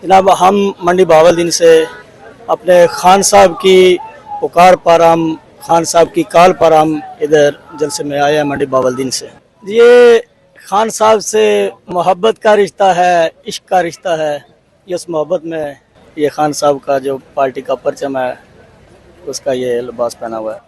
जनाब, हम मंडी बहावलदीन से अपने खान साहब की पुकार पर हम खान साहब की कॉल पर हम इधर जलसे में आए हैं मंडी बहावलदीन से। ये खान साहब से मोहब्बत का रिश्ता है, इश्क का रिश्ता है। इस मोहब्बत में ये खान साहब का जो पार्टी का परचम है उसका ये लिबास पहना हुआ है।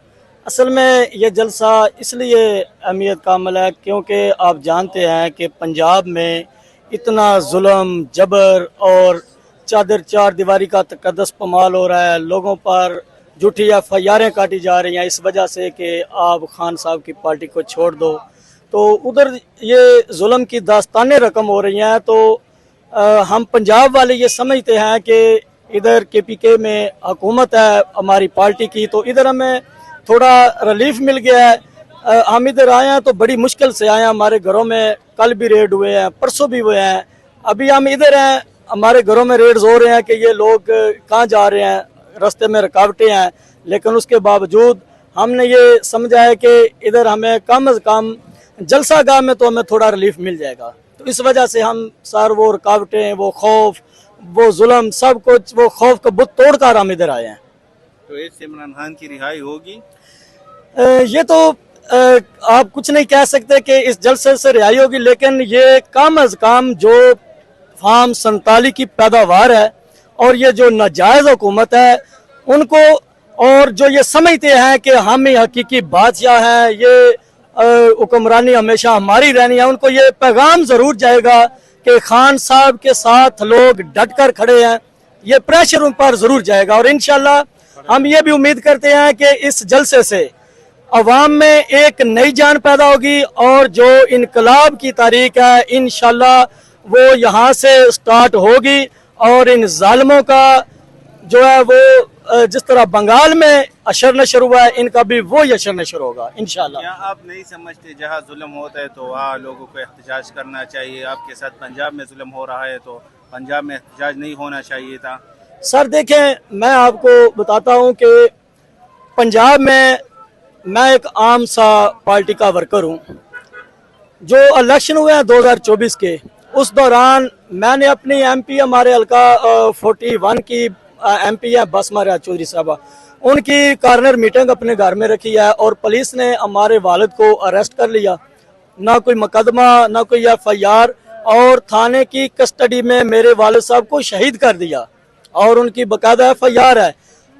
असल में ये जलसा इसलिए अहमियत का अमल है क्योंकि आप जानते हैं कि पंजाब में इतना जुल्म जबर और चादर चार दीवारी का तकद्दस पमाल हो रहा है। लोगों पर झूठी FIR काटी जा रही हैं इस वजह से कि आप खान साहब की पार्टी को छोड़ दो। तो उधर ये जुल्म की दास्तानें रकम हो रही हैं। तो हम पंजाब वाले ये समझते हैं कि इधर KPK में हुकूमत है हमारी पार्टी की, तो इधर हमें थोड़ा रिलीफ मिल गया है। हम इधर आए हैं तो बड़ी मुश्किल से आए हैं। हमारे घरों में कल भी रेड हुए हैं, परसों भी हुए हैं। अभी हम इधर हैं, हमारे घरों में रेड्स हो रहे हैं कि ये लोग कहाँ जा रहे हैं, रास्ते में रुकावटें हैं। लेकिन उसके बावजूद हमने ये समझा है कि इधर हमें कम से कम जलसा गाह में तो हमें थोड़ा रिलीफ मिल जाएगा। तो इस वजह से हम सार वो रुकावटें, वो खौफ, वो जुल्म, सब कुछ वो खौफ का बुत तोड़ कर हम इधर आए हैं। तो इससे इमरान खान की रिहाई होगी? ये तो आप कुछ नहीं कह सकते कि इस जलसे से रिहाई होगी, लेकिन ये कम अज कम जो फार्म 47 की पैदावार है और ये जो नाजायज हुकूमत है उनको और जो ये समझते हैं कि हम ही हकीकी बादशाह हैं, ये हुक्मरानी हमेशा हमारी रहनी है, उनको ये पैगाम जरूर जाएगा कि खान साहब के साथ लोग डट कर खड़े हैं। ये प्रेशर उन पर जरूर जाएगा और इंशाल्लाह हम ये भी उम्मीद करते हैं कि इस जलसे से अवाम में एक नई जान पैदा होगी और जो इनकलाब की तारीख है इंशाल्लाह वो यहाँ से स्टार्ट होगी और इन जालिमों का जो है वो जिस तरह बंगाल में अशर नशर हुआ है, इनका भी वो अशर नशर होगा इंशाल्लाह। क्या आप नहीं समझते जहाँ जुल्म होता है तो वहाँ लोगों को एहतजाज करना चाहिए? आपके साथ पंजाब में जुल्म हो रहा है तो पंजाब में एहतजाज नहीं होना चाहिए था? सर देखें, मैं आपको बताता हूँ कि पंजाब में मैं एक आम सा पार्टी का वर्कर हूँ। जो इलेक्शन हुए हैं 2024 के, उस दौरान मैंने अपनी MP हमारे हल्का 41 की MP है बसमा चौधरी साहबा, उनकी कॉर्नर मीटिंग अपने घर में रखी है और पुलिस ने हमारे वालिद को अरेस्ट कर लिया। ना कोई मुकदमा, ना कोई FIR, और थाने की कस्टडी में मेरे वालिद साहब को शहीद कर दिया और उनकी बाकायदा FIR है।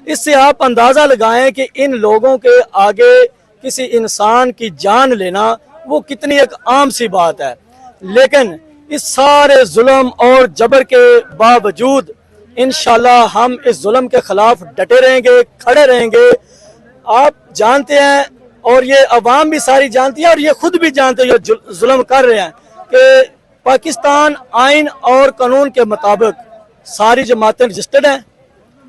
इससे आप अंदाज़ा लगाएं कि इन लोगों के आगे किसी इंसान की जान लेना वो कितनी एक आम सी बात है। लेकिन इस सारे जुल्म और जबर के बावजूद इंशाल्लाह हम इस जुल्म के खिलाफ डटे रहेंगे, खड़े रहेंगे। आप जानते हैं और ये अवाम भी सारी जानती है और ये खुद भी जानते हैं, ये जुल्म कर रहे हैं कि पाकिस्तान आइन और कानून के मुताबिक सारी जमातें रजिस्टर्ड हैं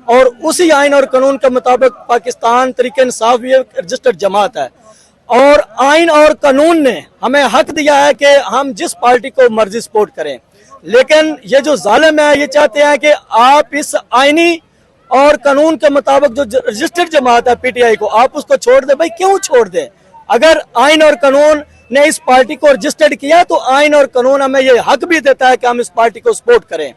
और उसी आइन और कानून के मुताबिक पाकिस्तान तरीके इंसाफ भी रजिस्टर्ड जमात है और आइन और कानून ने हमें हक दिया है कि हम जिस पार्टी को मर्जी सपोर्ट करें। लेकिन ये जो जालिम है ये चाहते हैं कि आप इस आइनी और कानून के मुताबिक जो रजिस्टर्ड जमात है PTI को, आप उसको छोड़ दें। भाई क्यों छोड़ दें? अगर आइन और कानून ने इस पार्टी को रजिस्टर्ड किया तो आइन और कानून हमें ये हक भी देता है कि हम इस पार्टी को सपोर्ट करें।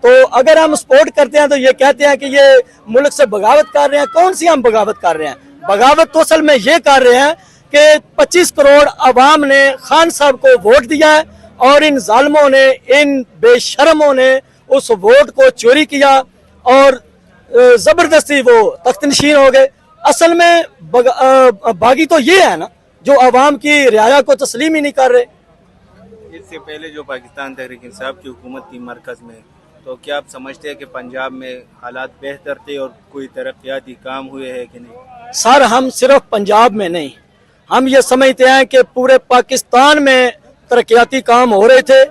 तो अगर हम सपोर्ट करते हैं तो ये कहते हैं कि ये मुल्क से बगावत कर रहे हैं। कौन सी हम बगावत कर रहे हैं? बगावत तो असल में ये कर रहे हैं कि 25 करोड़ अवाम ने खान साहब को वोट दिया है और इन जालिमों ने, इन बेशरमों ने उस वोट को चोरी किया और जबरदस्ती वो तख्तनशीन हो गए। असल में बागी तो ये है ना जो अवाम की रियाया को तस्लीम ही नहीं कर रहे। इससे पहले जो पाकिस्तान तहरीक इंसाफ की हुकूमत थी मरकज में, तो क्या आप समझते हैं कि पंजाब में हालात बेहतर थे और कोई तरक्याती काम हुए हैं कि नहीं? सर हम सिर्फ पंजाब में नहीं, हम ये समझते हैं कि पूरे पाकिस्तान में तरक्याती काम हो रहे थे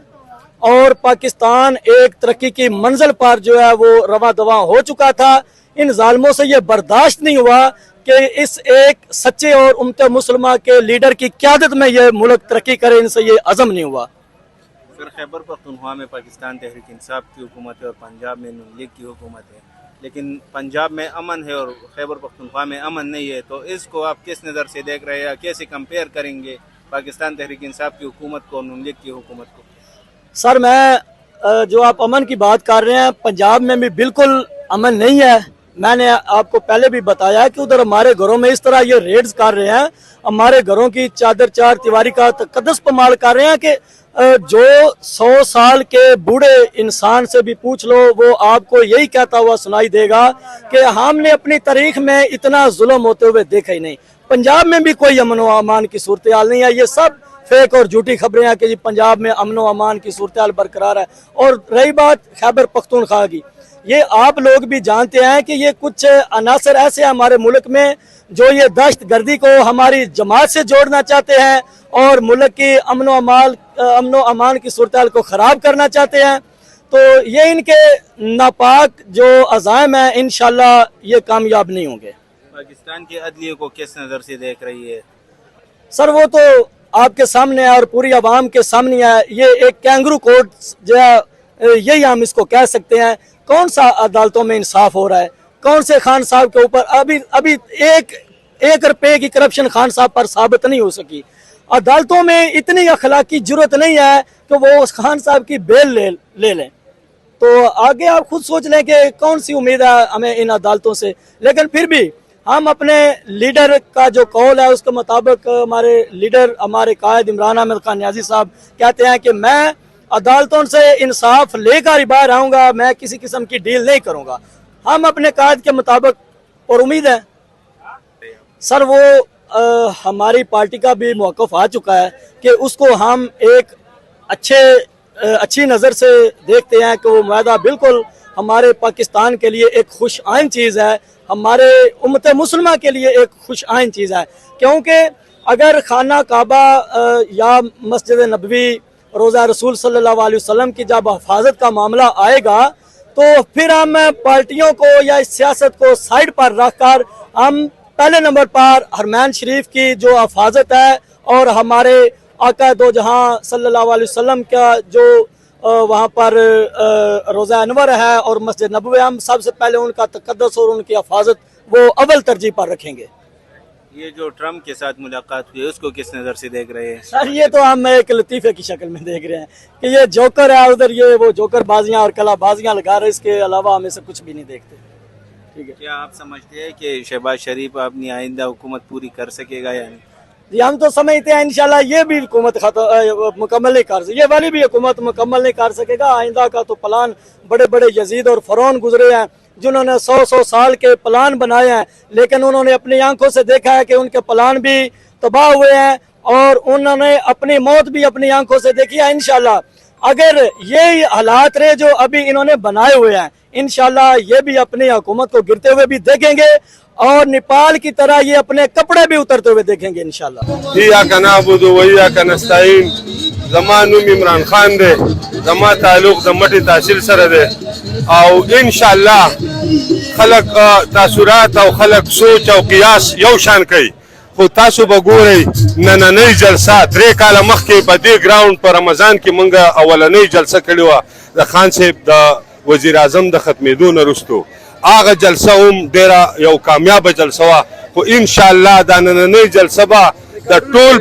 और पाकिस्तान एक तरक्की की मंजिल पर जो है वो रवा दवा हो चुका था। इन जालिमों से ये बर्दाश्त नहीं हुआ कि इस एक सच्चे और उम्मत मुसलमान के लीडर की क़यादत में ये मुल्क तरक्की करे, इनसे ये अज़म नहीं हुआ। फिर खैबर पख्तूनख्वा में पाकिस्तान तहरीक इंसाफ की हुकूमत है और पंजाब में नून लीग की हुकूमत है, लेकिन पंजाब में अमन है और खैबर पख्तूनख्वा में अमन नहीं है। तो इसको आप किस नज़र से देख रहे हैं? कैसे कंपेयर करेंगे पाकिस्तान तहरीक इंसाफ की हुकूमत को और नून लीग की हुकूमत को? सर मैं जो आप अमन की बात कर रहे हैं, पंजाब में भी बिल्कुल अमन नहीं है। मैंने आपको पहले भी बताया कि उधर हमारे घरों में इस तरह ये रेड्स कर रहे हैं, हमारे घरों की चादर चार दीवारी का तकद्दुस पमाल कर रहे हैं कि जो 100 साल के बूढ़े इंसान से भी पूछ लो वो आपको यही कहता हुआ सुनाई देगा कि हमने अपनी तारीख में इतना जुल्म होते हुए देखा ही नहीं। पंजाब में भी कोई अमन व अमान की सूरत हाल नहीं है। ये सब फेक और झूठी खबरें हैं कि जी पंजाब में अमन व अमान की सूरत हाल बरकरार है। और रही बात खैबर पख्तूनख्वा की, ये आप लोग भी जानते हैं कि ये कुछ अनासर ऐसे हमारे मुल्क में जो ये दहशत गर्दी को हमारी जमात से जोड़ना चाहते हैं और मुल्क की अमन व अमान की सूरत हाल को ख़राब करना चाहते हैं। तो ये इनके नापाक जो अज़ाइम हैं इंशाल्लाह ये कामयाब नहीं होंगे। पाकिस्तान की अदलिया को किस नज़र से देख रही है? सर वो तो आपके सामने है और पूरी आवाम के सामने है। ये एक कैंगरू कोर्ट जो है, यही हम इसको कह सकते हैं। कौन सा अदालतों में इंसाफ हो रहा है? कौन से खान साहब के ऊपर अभी एक रुपए की करप्शन खान साहब पर साबित नहीं हो सकी। अदालतों में इतनी अखलाकी जरूरत नहीं है कि वो उस खान साहब की बेल ले लें। तो आगे आप खुद सोच लें कि कौन सी उम्मीद है हमें इन अदालतों से। लेकिन फिर भी हम अपने लीडर का जो कौल है उसके मुताबिक हमारे लीडर, हमारे कायद इमरान अहमद खान नियाज़ी साहब कहते हैं कि मैं अदालतों से इंसाफ लेकर ही बाहर आऊँगा, मैं किसी किस्म की डील नहीं करूँगा। हम अपने कायद के मुताबिक और उम्मीद है सर वो हमारी पार्टी का भी मौक़िफ़ आ चुका है कि उसको हम एक अच्छी नज़र से देखते हैं कि वो माहदा बिल्कुल हमारे पाकिस्तान के लिए एक खुश आइन चीज़ है, हमारे उम्मत मुसलमान के लिए एक खुश आइन चीज़ है। क्योंकि अगर खाना काबा या मस्जिद नबवी रोज़ा रसूल सल्लल्लाहु अलैहि वसल्लम की जब हिफाजत का मामला आएगा तो फिर हम पार्टियों को या इस सियासत को साइड पर रखकर हम पहले नंबर पर हरमैन शरीफ की जो हिफाजत है और हमारे आका दो जहां सल्लल्लाहु अलैहि वसल्लम का जो वहाँ पर रोज़ा अनवर है और मस्जिद नबवी, हम सबसे पहले उनका तकद्दुस और उनकी हिफाजत वो अव्वल तरजीह पर रखेंगे। ये जो ट्रम्प के साथ मुलाकात हुई उसको किस नज़र से देख रहे हैं? सर ये तो हम एक लतीफ़े की शक्ल में देख रहे हैं कि ये जोकर है, उधर ये वो जोकर बाजियाँ और कला बाजियाँ लगा रहे, इसके अलावा हम इसे कुछ भी नहीं देखते। ठीक है, क्या आप समझते हैं कि शहबाज शरीफ अपनी आइंदा हुकूमत पूरी कर सकेगा या नहीं? जी हम तो समझते हैं इंशाल्लाह ये भी हुकूमत मुकम्मल नहीं कर सके, ये वाली भी हुकूमत मुकम्मल नहीं कर सकेगा। आइंदा का तो प्लान बड़े बड़े यजीद और फ़रौन गुजरे हैं जिन्होंने 100 साल के प्लान बनाए हैं, लेकिन उन्होंने अपनी आंखों से देखा है कि उनके प्लान भी तबाह हुए हैं और उन्होंने अपनी मौत भी अपनी आंखों से देखी है। इंशाल्लाह अगर ये हालात रहे जो अभी इन्होंने बनाए हुए हैं, इंशाल्लाह ये भी अपनी हुकूमत को गिरते हुए भी देखेंगे और नेपाल की तरह ये अपने कपड़े भी उतरते हुए देखेंगे इंशाल्लाह। इय्याका नअबुदु व इय्याका नस्तईन। ज़मा नूम इमरान खान दे, ज़मा ताल्लुक द मटी तहसील सरे दे और इंशाल्लाह खलक तासुरात और खलक सोच और कियास यौ शान कई खो तासु बगोरे नननई जलसा 3 काल मखके बदे ग्राउंड पर रमजान की मंगा अवलनई जलसा कड़वा द खान साहब द वजीर आजम द खत्मेदो नरुस्तो आगा जलसा डेरा यौ कामयाब जलसा को इंशाल्लाह द नननई जलसा द टोल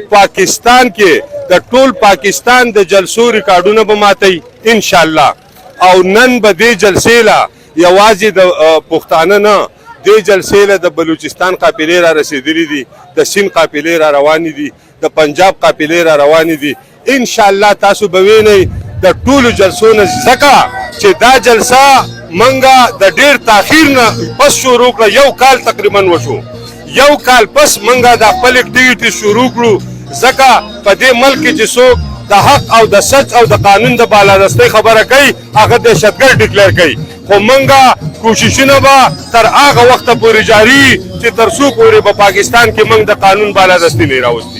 पाकिस्तान द जलसो रिकॉर्डों बमातई इंशाल्लाह और नन बदे जलसेला यवाजी द पुख्ताना न दे जलसेला द बलूचिस्तान काफिले रा रसीदली दी, द सिंध काफिले रा रवानी दी, द पंजाब काफिले रा रवानी दी। इंशाल्लाह तासु बवे नहीं द टूल जलसों न सका चे दा जलसा मंगा द डेर ताखीर न बस शुरू कर यौ काल तकरीबन वशो यौ काल पस मंगा द पल एक्टिविटी शुरू करू जका पदे मुल्क के जिसो द हक और द सच और द कानून द बालादस्ते खबर कई आगे दहशतगर्द डिक्लेयर कई खो मंगा कोशिश न बा तर आगा वक्त पूरी जारी चे तरसू पूरे पाकिस्तान के मंग द कानून बालादस्ती नहीं रावस्ती।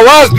आवाज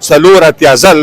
4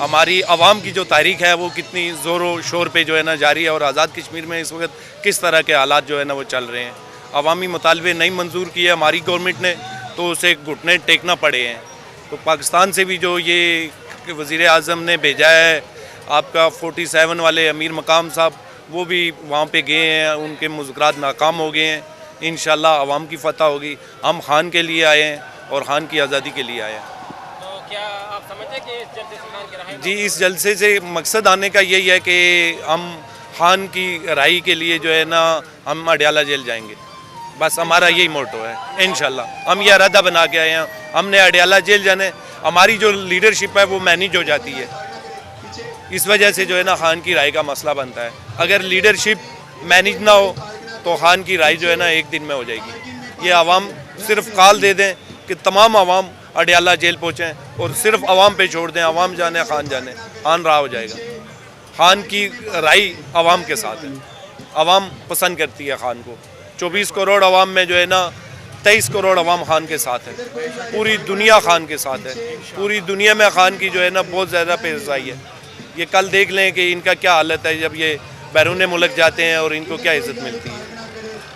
हमारी आवाम की जो तारीख है वो कितनी ज़ोरों शोर पे जो है ना जारी है, और आज़ाद कश्मीर में इस वक्त किस तरह के हालात जो है ना वो चल रहे हैं। अवामी मुतालबे नहीं मंजूर किए हमारी गवर्नमेंट ने, तो उसे घुटने टेकना पड़े हैं। तो पाकिस्तान से भी जो ये वज़ीर आज़म ने भेजा है आपका 47 वाले अमीर मकाम साहब, वो भी वहाँ पे गए हैं, उनके मुज़ाकरात नाकाम हो गए हैं। इंशाल्लाह अवाम की फतह होगी। हम खान के लिए आए हैं और खान की आज़ादी के लिए आए हैं। तो क्या आप समझते हैं कि इस जलसे से खान की रहाई जी, इस जलसे से मकसद आने का यही है कि हम खान की रहाई के लिए जो है ना हम अडयाला जेल जाएंगे। बस हमारा यही मोटो है। इंशाल्लाह हम ये इरादा बना के आए हैं, हमने अडयाला जेल जाने। हमारी जो लीडरशिप है वो मैनेज हो जाती है, इस वजह से जो है ना खान की राय का मसला बनता है। अगर लीडरशिप मैनेज ना हो तो खान की राय जो है ना एक दिन में हो जाएगी। ये आवाम सिर्फ कॉल दे दें कि तमाम आवाम अडयाला जेल पहुँचें और सिर्फ आवाम पे छोड़ दें, आवाम जाने खान जाने, खान रहा हो जाएगा। खान की राय आवाम के साथ है, आवाम पसंद करती है खान को। 24 करोड़ आवाम में जो है ना 23 करोड़ आवाम खान के साथ है, पूरी दुनिया खान के साथ है। पूरी दुनिया में खान की जो है ना बहुत ज़्यादा पेशवाई है। ये कल देख लें कि इनका क्या हालत है जब ये बैरून मुल्क जाते हैं और इनको क्या इज़्ज़त मिलती है।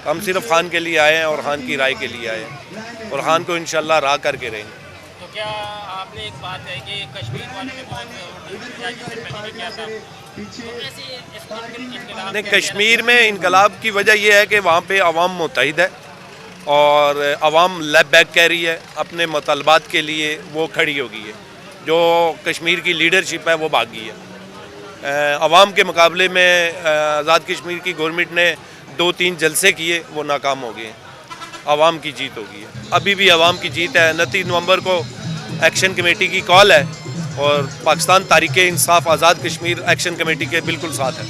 हम सिर्फ खान के लिए आए हैं और खान की राय के लिए आए हैं, और खान को इंशाल्लाह राह करके रहेंगे। तो क्या आपने एक बात है कि कश्मीर वाले ने बहुत जिससे पहले भी किया था, तो ऐसे इनकलाब नहीं, कश्मीर में इनकलाब की वजह यह है कि वहाँ पे अवाम मुत्तहिद है और अवाम लैब बैक कह रही है, अपने मुतालबात के लिए वो खड़ी हो गई है। जो कश्मीर की लीडरशिप है वो भागी है। अवाम के मुकाबले में आज़ाद कश्मीर की गवर्नमेंट ने 2-3 जलसे किए, वो नाकाम हो गए। अवाम की जीत हो गई है, अभी भी अवाम की जीत है। 29 नवंबर को एक्शन कमेटी की कॉल है और पाकिस्तान तारीख़ इंसाफ आज़ाद कश्मीर एक्शन कमेटी के बिल्कुल साथ है।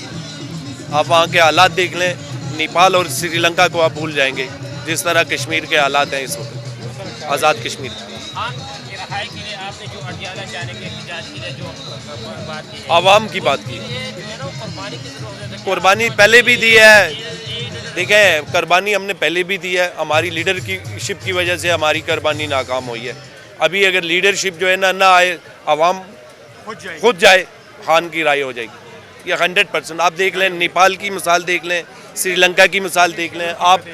आप वहाँ के हालात देख लें, नेपाल और श्रीलंका को आप भूल जाएंगे जिस तरह कश्मीर के हालात हैं इस वक्त आज़ाद कश्मीर। खान की रहाई के लिए आपने जो अडयाला जाने के एहतजाज के लिए जो बात की है, आवाम की बात की, ये जो है ना कुर्बानी की ज़रूरत है। कुर्बानी पहले भी दी है। देखें, कुर्बानी हमने पहले भी दी है, हमारी लीडरशिप की वजह से हमारी कुर्बानी नाकाम हुई है। अभी अगर लीडरशिप जो है ना आए, आवाम खुद जाए, खान की राय हो जाएगी। ये 100%। आप देख लें, नेपाल की मिसाल देख लें, श्रीलंका की मिसाल देख लें, आप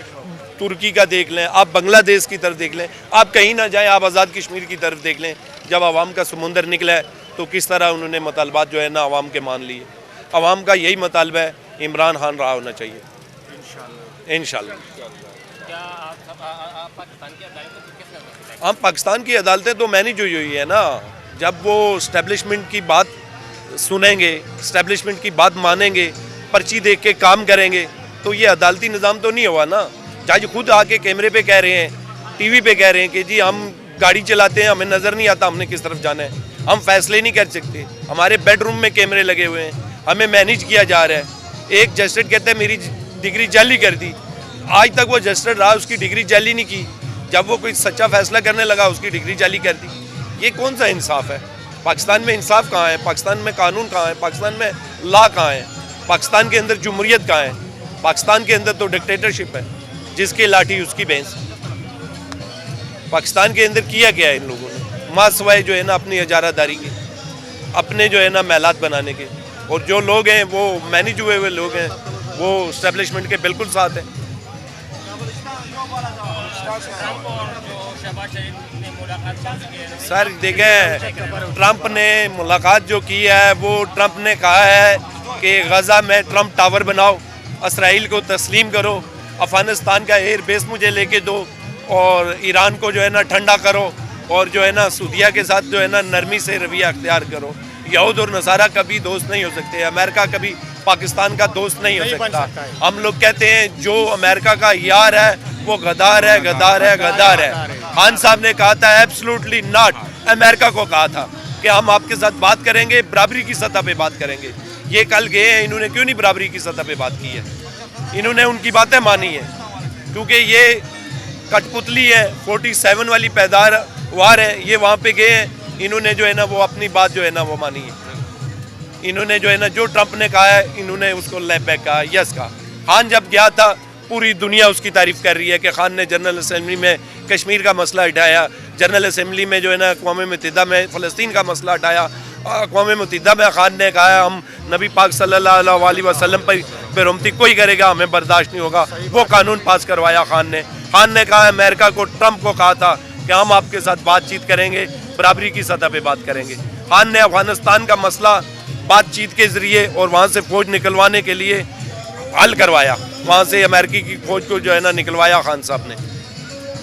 तुर्की का देख लें, आप बांग्लादेश की तरफ देख लें, आप कहीं ना जाएं, आप आज़ाद कश्मीर की तरफ देख लें। जब आवाम का समुंदर निकला है तो किस तरह उन्होंने मुतालबात जो है ना आवाम के मान लिए। आवाम का यही मुतालबा है, इमरान खान रहा होना चाहिए इंशाल्लाह। क्या आप पाकिस्तान की अदालतों को किस नज़र से हम पाकिस्तान की अदालतें तो मैनेज हुई हुई है ना। जब वो इस्टेब्लिशमेंट की बात सुनेंगे, इस्टेब्लिशमेंट की बात मानेंगे, पर्ची देख के काम करेंगे, तो ये अदालती निज़ाम तो नहीं हुआ ना। जज खुद आके कैमरे पे कह रहे हैं, टीवी पे कह रहे हैं कि जी हम गाड़ी चलाते हैं, हमें नज़र नहीं आता हमने किस तरफ जाना है, हम फैसले नहीं कर सकते। हमारे बेडरूम में कैमरे लगे हुए हैं, हमें मैनेज किया जा रहा है। एक जस्टिस कहते हैं मेरी डिग्री जाली कर दी, आज तक वो जस्टिस रहा, उसकी डिग्री जाली नहीं की। जब वो कोई सच्चा फैसला करने लगा उसकी डिग्री जाली कर दी। ये कौन सा इंसाफ है? पाकिस्तान में इंसाफ कहाँ है? पाकिस्तान में कानून कहाँ है? पाकिस्तान में लॉ कहाँ है? पाकिस्तान के अंदर जमहूरियत कहाँ है? पाकिस्तान के अंदर तो डिक्टेटरशिप है, जिसकी लाठी उसकी भैंस। पाकिस्तान के अंदर किया क्या है इन लोगों ने? मासवाए जो है ना अपनी इजारादारी के, अपने जो है ना महलात बनाने के। और जो लोग हैं वो मैनेज हुए हुए लोग हैं, वो इस्टेब्लिशमेंट के बिल्कुल साथ हैं। ट्रंप और जो शहबाज शरीफ ने मुलाकात की है, सर देखें, ट्रंप ने मुलाकात जो की है वो ट्रंप ने कहा है कि गज़ा में ट्रंप टावर बनाओ, इसराइल को तस्लीम करो, अफ़गानिस्तान का एयर बेस मुझे लेके दो, और ईरान को जो है ना ठंडा करो, और जो है ना सऊदीया के साथ जो है ना नरमी से रवैया अख्तियार करो। यहूद और नसारा कभी दोस्त नहीं हो सकते, अमेरिका कभी पाकिस्तान का दोस्त नहीं हो सकता। हम लोग कहते हैं जो अमेरिका का यार है वो गद्दार है, गद्दार है, गद्दार है। खान साहब ने कहा था एब्सोल्युटली नॉट, अमेरिका को कहा था कि हम आपके साथ बात करेंगे, बराबरी की सतह पे बात करेंगे। ये कल गए हैं, इन्होंने क्यों नहीं बराबरी की सतह पे बात की है? इन्होंने उनकी बातें मानी है, क्योंकि ये कठपुतली है, 47 वाली पैदार वार है, ये वहाँ पे गए हैं, इन्होंने जो है ना वो अपनी बात जो है ना वो मानी है। इन्होंने जो है ना जो ट्रंप ने कहा है, इन्होंने उसको लेट बैक कहा, यस कहा। खान जब गया था पूरी दुनिया उसकी तारीफ़ कर रही है कि खान ने जनरल असम्बली में कश्मीर का मसला उठाया, जनरल असम्बली में जो है ना अक़वाम मुत्तहिदा में फ़लस्तीन का मसला उठाया, अक़वाम मुत्तहिदा में खान ने कहा है हम नबी पाक सल्लल्लाहु अलैहि वसल्लम पर बेरुमती कोई करेगा हमें बर्दाश्त नहीं होगा, वो कानून पास करवाया खान ने। खान ने कहा अमेरिका को, ट्रंप को कहा था कि हम आपके साथ बातचीत करेंगे, बराबरी की सतह पे बात करेंगे। खान ने अफगानिस्तान का मसला बातचीत के ज़रिए और वहाँ से फ़ौज निकलवाने के लिए हल करवाया, वहाँ से अमेरिकी की फ़ौज को जो है ना निकलवाया खान साहब ने।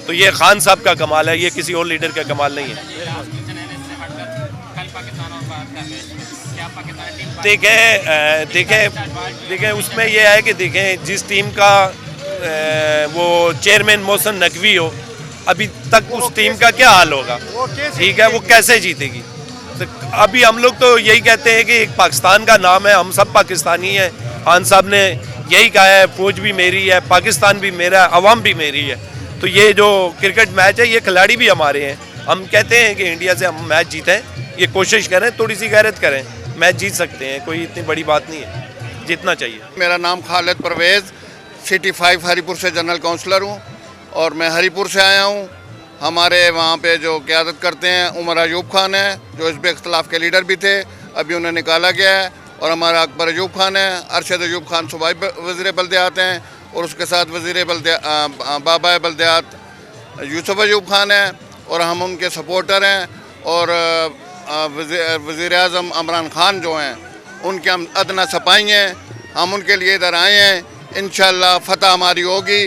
तो ये खान साहब का कमाल है, ये किसी और लीडर का कमाल नहीं है। देखें उसमें यह है कि देखें जिस टीम का वो चेयरमैन मोहसिन नकवी हो, अभी तक उस टीम का क्या हाल होगा, ठीक है, वो कैसे जीतेगी। तो अभी हम लोग तो यही कहते हैं कि एक पाकिस्तान का नाम है, हम सब पाकिस्तानी हैं। खान साहब ने यही कहा है फौज भी मेरी है, पाकिस्तान भी मेरा है, अवाम भी मेरी है। तो ये जो क्रिकेट मैच है ये खिलाड़ी भी हमारे हैं। हम कहते हैं कि इंडिया से हम मैच जीतें, ये कोशिश करें, थोड़ी सी गैरत करें, मैच जीत सकते हैं, कोई इतनी बड़ी बात नहीं है, जीतना चाहिए। मेरा नाम खालिद परवेज़, सिटी 5 हरीपुर से जनरल काउंसलर हूँ और मैं हरीपुर से आया हूँ। हमारे वहाँ पे जो क़यादत करते हैं उमर अयूब खान है, जो हिज़्ब इख्तिलाफ़ के लीडर भी थे, अभी उन्हें निकाला गया है। और हमारा अकबर अयूब खान है, अरशद अयूब खान सूबाई वज़ीर बल्दियात हैं, और उसके साथ बाबा बल्दियात यूसुफ अयूब खान है, और हम उनके सपोर्टर हैं। और वज़ीर आज़म इमरान खान जो हैं उनके हम अदना सपाही हैं, हम उनके लिए इधर आए हैं। इंशाअल्लाह फ़तह हमारी होगी,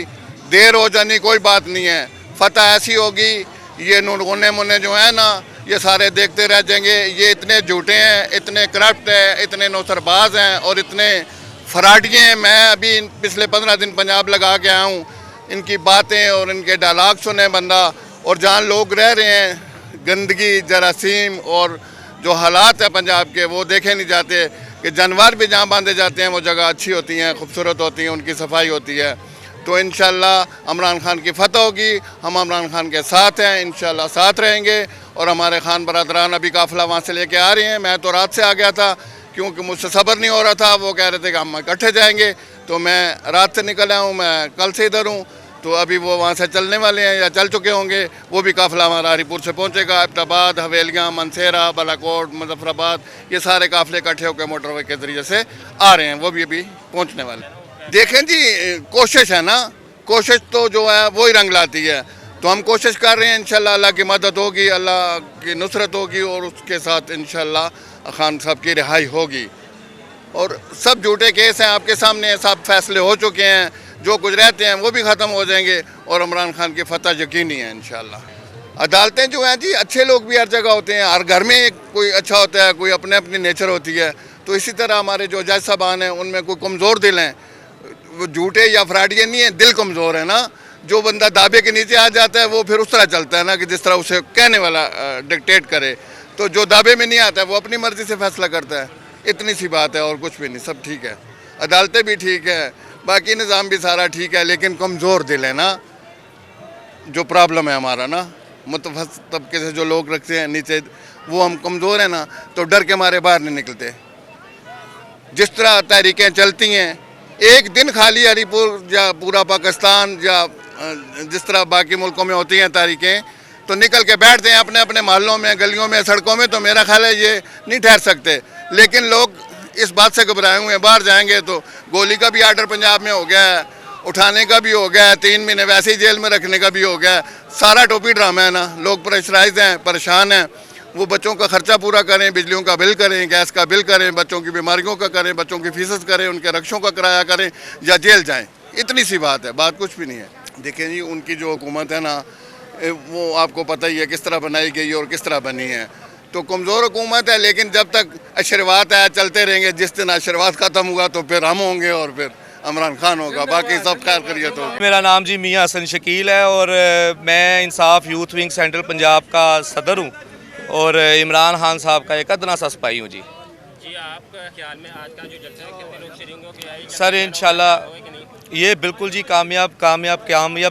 देर हो जानी कोई बात नहीं है, फ़तह ऐसी होगी। ये नूने मुन्ने जो है ना ये सारे देखते रह जाएंगे, ये इतने झूठे हैं, इतने करप्ट हैं, इतने नौसरबाज हैं और इतने फराडिए हैं। मैं अभी पिछले 15 दिन पंजाब लगा के आया हूँ, इनकी बातें और इनके डायलॉग सुने बंदा, और जहाँ लोग रह रहे हैं गंदगी, जरासीम और जो हालात है पंजाब के वो देखे नहीं जाते। कि जानवर भी जहाँ बांधे जाते हैं वो जगह अच्छी होती हैं, खूबसूरत होती हैं, उनकी सफाई होती है। तो इंशाअल्लाह इमरान खान की फतह होगी, हम इमरान खान के साथ हैं, इंशाअल्लाह साथ रहेंगे। और हमारे खान बरदरान अभी काफ़िला वहाँ से लेके आ रहे हैं। मैं तो रात से आ गया था क्योंकि मुझसे सब्र नहीं हो रहा था, वो कह रहे थे कि हम इकट्ठे जाएंगे, तो मैं रात से निकल आया हूँ, मैं कल से इधर हूँ। तो अभी वो वहाँ से चलने वाले हैं या चल चुके होंगे, वो भी काफ़िला हमारा हरीपुर से पहुँचेगा। अब्टाबाद, हवेलियाँ, मनसेरा, बालाकोट, मुजफ्फराबाद, ये सारे काफ़िले इकट्ठे होकर मोटरवे के ज़रिए से आ रहे हैं, वो भी अभी पहुँचने वाले। देखें जी, कोशिश है ना, कोशिश तो जो है वो ही रंग लाती है। तो हम कोशिश कर रहे हैं, इंशाल्लाह अल्लाह की मदद होगी, अल्लाह की नुसरत होगी, और उसके साथ इंशाल्लाह खान साहब की रिहाई होगी। और सब झूठे केस हैं आपके सामने, सब फैसले हो चुके हैं, जो कुछ रहते हैं वो भी ख़त्म हो जाएंगे और इमरान खान की फतह यकीनी है इंशाल्लाह। अदालतें जो हैं जी, अच्छे लोग भी हर जगह होते हैं, हर घर में कोई अच्छा होता है, कोई अपने अपनी नेचर होती है। तो इसी तरह हमारे जो जज साहबान हैं उनमें कोई कमज़ोर दिल हैं, वो झूठे या फ्राडिये नहीं है, दिल कमज़ोर है ना। जो बंदा दाबे के नीचे आ जाता है वो फिर उस तरह चलता है ना कि जिस तरह उसे कहने वाला डिक्टेट करे। तो जो दाबे में नहीं आता है वो अपनी मर्ज़ी से फैसला करता है, इतनी सी बात है और कुछ भी नहीं, सब ठीक है। अदालतें भी ठीक है, बाकी निज़ाम भी सारा ठीक है, लेकिन कमज़ोर दिल है ना, जो प्रॉब्लम है हमारा ना, मुतवस्सित तबके से जो लोग रखते हैं नीचे, वो हम कमज़ोर हैं ना, तो डर के मारे बाहर नहीं निकलते। जिस तरह तहरीकें चलती हैं, एक दिन खाली हरीपुर या पूरा पाकिस्तान या जिस तरह बाकी मुल्कों में होती हैं तहरीकें, तो निकल के बैठते हैं अपने अपने मोहल्लों में, गलियों में, सड़कों में, तो मेरा ख्याल है ये नहीं ठहर सकते। लेकिन लोग इस बात से घबराए हुए हैं, बाहर जाएंगे तो गोली का भी आर्डर पंजाब में हो गया है, उठाने का भी हो गया है, 3 महीने वैसे ही जेल में रखने का भी हो गया है। सारा टोपी ड्रामा है ना, लोग प्रेशराइज हैं, परेशान हैं। वो बच्चों का खर्चा पूरा करें, बिजलियों का बिल करें, गैस का बिल करें, बच्चों की बीमारियों का करें, बच्चों की फीस करें, उनके रक्षों का किराया करें या जेल जाएं, इतनी सी बात है, बात कुछ भी नहीं है। देखें जी, उनकी जो हुकूमत है ना, वो आपको पता ही है किस तरह बनाई गई और किस तरह बनी है। तो कमज़ोर हुकूमत है, लेकिन जब तक आशीर्वाद है चलते रहेंगे। जिस दिन आशीर्वाद ख़त्म हुआ तो फिर हम होंगे और फिर इमरान खान होगा, बाकी सब खैर करिए। तो मेरा नाम जी मियाँ हसन शकील है और मैं इंसाफ यूथ विंग सेंट्रल पंजाब का सदर हूँ और इमरान खान साहब का एक अदना सा सिपाही हूँ जी। जी, आपका ख्याल में आज का जो जलसा है कितने लोग शरीक होंगे? सर इंशाल्लाह ये बिल्कुल जी कामयाब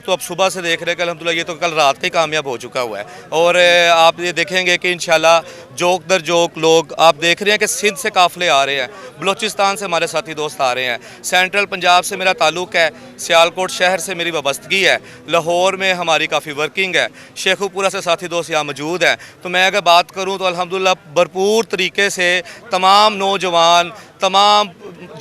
तो अब सुबह से देख रहे हैं कि अल्हम्दुलिल्लाह ये तो कल रात के कामयाब हो चुका हुआ है। और आप ये देखेंगे कि इंशाल्लाह जोक दर जोक लोग आप देख रहे हैं कि सिंध से काफ़िले आ रहे हैं, बलूचिस्तान से हमारे साथी दोस्त आ रहे हैं, सेंट्रल पंजाब से मेरा ताल्लुक़ है, सियालकोट शहर से मेरी वाबस्तगी है, लाहौर में हमारी काफ़ी वर्किंग है, शेखुपुरा से साथी दोस्त यहाँ मौजूद हैं। तो मैं अगर बात करूँ तो अल्हम्दुलिल्लाह भरपूर तरीके से तमाम नौजवान, तमाम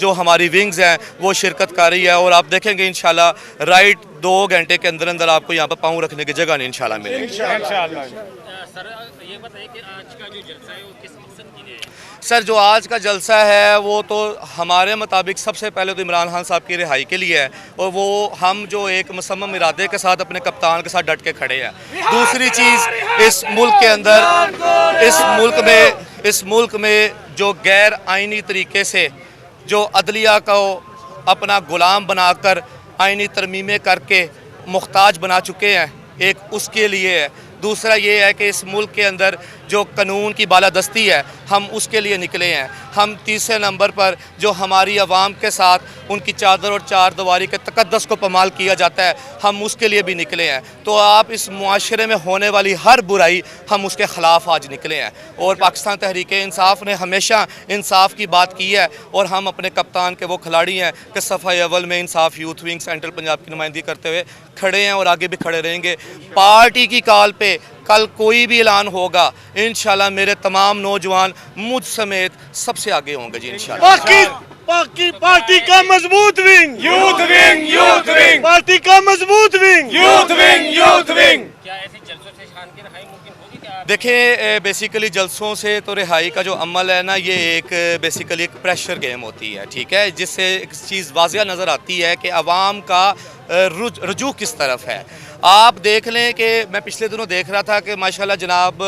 जो हमारी विंग्स हैं वो शिरकत कर रही है। और आप देखेंगे इंशाल्लाह राइट 2 घंटे के अंदर अंदर आपको यहाँ पर पाँव रखने की जगह नहीं इंशाल्लाह मिलेगी। सर ये बताइए कि आज का जो जलसा है वो किस मकसद के लिए है? सर जो आज का जलसा है वो तो हमारे मुताबिक सबसे पहले तो इमरान खान साहब की रिहाई के लिए है, और वो हम जो एक मुसम्मम इरादे के साथ अपने कप्तान के साथ डट के खड़े हैं। दूसरी चीज़ इस मुल्क के अंदर इस मुल्क में जो गैर आइनी तरीके से जो अदलिया को अपना गुलाम बनाकर आइनी तरमीमें करके मुख्ताज बना चुके हैं, एक उसके लिए है। दूसरा ये है कि इस मुल्क के अंदर जो कानून की बालादस्ती है हम उसके लिए निकले हैं। हम तीसरे नंबर पर जो हमारी आवाम के साथ उनकी चादर और चार दीवारी के तकद्दस को पमाल किया जाता है हम उसके लिए भी निकले हैं। तो आप इस मुआशरे में होने वाली हर बुराई हम उसके ख़िलाफ़ आज निकले हैं। और पाकिस्तान तहरीक इंसाफ ने हमेशा इंसाफ की बात की है, और हम अपने कप्तान के वो खिलाड़ी हैं कि सफ़ा अव्वल में इंसाफ यूथ विंग सेंट्रल पंजाब की नुमाइंदगी करते हुए खड़े हैं और आगे भी खड़े रहेंगे। पार्टी की कॉल पे कल कोई भी ऐलान होगा इंशाल्लाह मेरे तमाम नौजवान मुझ समेत सबसे आगे होंगे जी इंशाल्लाह। पार्टी का मजबूत विंग यूथ विंग पार्टी का मजबूत विंग यूथ विंग। क्या ऐसे जलसों से शान की रहाई मुमकिन होगी क्या? देखिए बेसिकली जलसों से तो रिहाई का जो अमल है ना, ये एक बेसिकली एक प्रेशर गेम होती है, ठीक है, जिससे एक चीज़ वाज़िया नज़र आती है कि आवाम का रुजू किस तरफ है। आप देख लें कि मैं पिछले दिनों देख रहा था कि माशाल्लाह जनाब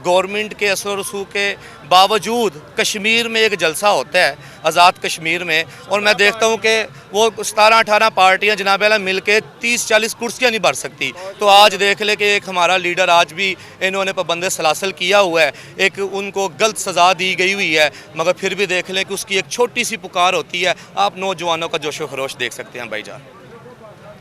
गवर्नमेंट के असर रसूख के बावजूद कश्मीर में एक जलसा होता है आज़ाद कश्मीर में, और मैं देखता हूँ कि वो 17-18 पार्टियाँ जनाब आला मिल के 30-40 कुर्सियाँ नहीं भर सकती। तो आज देख ले कि एक हमारा लीडर आज भी इन्होंने पाबंद सलासल किया हुआ है, एक उनको गलत सज़ा दी गई हुई है, मगर फिर भी देख लें कि उसकी एक छोटी सी पुकार होती है। आप नौजवानों का जोशो खरोश देख सकते हैं भाईजान।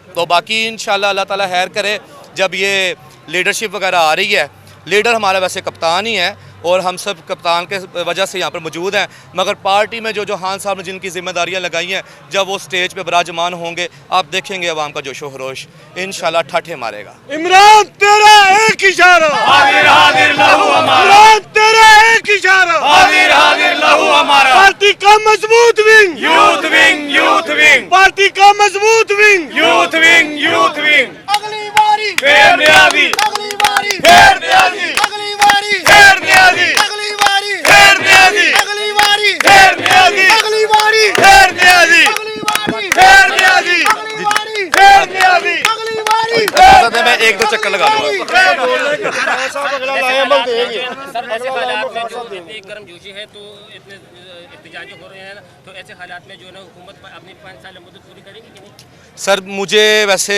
तो बाकी इंशाल्लाह अल्लाह ताला खैर करे। जब ये लीडरशिप वगैरह आ रही है, लीडर हमारा वैसे कप्तान ही है और हम सब कप्तान के वजह से यहाँ पर मौजूद हैं, मगर पार्टी में जो खान साहब ने जिनकी जिम्मेदारियाँ लगाई हैं, जब वो स्टेज पे विराजमान होंगे आप देखेंगे अवाम का जोशो खरोश इंशाल्लाह ठाठे मारेगा। इमरान तेरा एक इशारा हाजिर हाजिर लहू हमारा, इमरान तेरा एक इशारा हाजिर हाजिर लहू हमारा। पार्टी का मजबूत विंग यूथ विंग पार्टी का मजबूत विंग यूथ विंग। अगली बारी फेर न्याजी, अगली बारी फेर न्याजी, अगली बारी फेर न्याजी, अगली बारी फेर न्याजी, अगली बारी फेर न्याजी, अगली बारी फेर न्याजी, अगली बारी फेर न्याजी, अगली बारी फेर न्याजी, अगली बारी इजाज़त है मैं 1-2 चक्कर लगा लूँगा। सर ऐसे हालात में जो इतनी गर्मजोशी है तो इतने एहतजाज हो रहे हैं, तो ऐसे हालात में जो है ना हुकूमत अपनी 5 साल मुद्दत पूरी करेगी कि नहीं? सर मुझे वैसे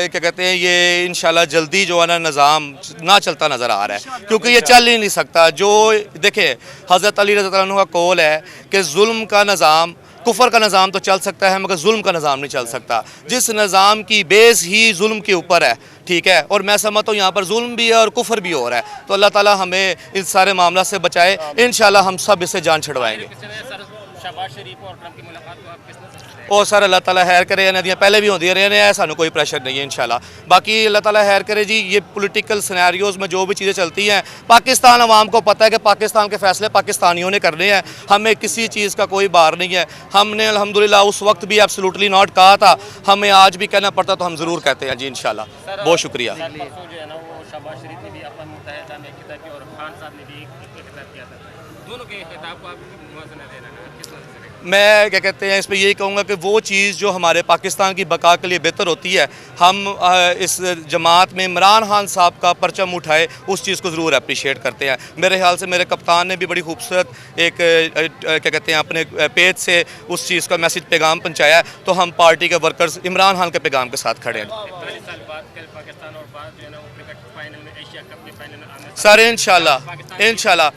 क्या कहते हैं ये इंशाल्लाह जल्दी जो है ना निज़ाम ना चलता नज़र आ रहा है, क्योंकि ये चल ही नहीं सकता। जो देखें हज़रत अली रज़ी अल्लाह अन्हु का कौल है कि जुल्म का निज़ाम, कुफर का निज़ाम तो चल सकता है मगर जुल्म का निज़ाम नहीं चल सकता। जिस निज़ाम की बेस ही जुल्म के ऊपर है, ठीक है, और मैं समझता हूँ यहाँ पर जुल्म भी है और कुफर भी हो रहा है, तो अल्लाह ताला हमें इस सारे मामला से बचाए। इंशाल्लाह हम सब इससे जान छुड़वाएंगे। सर शहबाज शरीफ और ट्रंप की मुलाकात को आप किसने और सर अल्लाह ताला खैर करे, नदियाँ पहले भी होती रही हैं, सानू कोई प्रेशर नहीं है इंशाल्लाह। बाकी अल्लाह ताला खैर करे जी। ये पॉलिटिकल सिनेरियोज में जो भी चीज़ें चलती हैं, पाकिस्तान अवाम को पता है कि पाकिस्तान के फैसले पाकिस्तानियों ने करने हैं, हमें किसी चीज़ का कोई बार नहीं है। हमने अल्हम्दुलिल्लाह उस वक्त भी एब्सोल्युटली नॉट कहा था, हमें आज भी कहना पड़ता तो हम ज़रूर कहते हैं जी इंशाल्लाह। बहुत शुक्रिया। जो है ना वो शहबाज शरीफ ने भी अपना मुत्तहिदा में खिताब किया और खान साहब ने भी एक खिताब किया था, दोनों के खिताब को आप मुआवजा देना किस तरह से? मैं क्या कहते हैं इस पर यही कहूँगा कि वो चीज़ जो हमारे पाकिस्तान की बका के लिए बेहतर होती है, हम इस जमात में इमरान खान साहब का परचम उठाए उस चीज़ को ज़रूर अप्रिशिएट करते हैं। मेरे ख्याल से मेरे कप्तान ने भी बड़ी खूबसूरत एक क्या कहते हैं अपने पेज से उस चीज़ का मैसेज पैगाम पहुँचाया, तो हम पार्टी के वर्कर्स इमरान खान के पैगाम के साथ खड़े हैं। 40 साल बाद पाकिस्तान और बाद जो है ना वो क्रिकेट फाइनल में, एशिया कप के फाइनल में आने सर इंशाल्लाह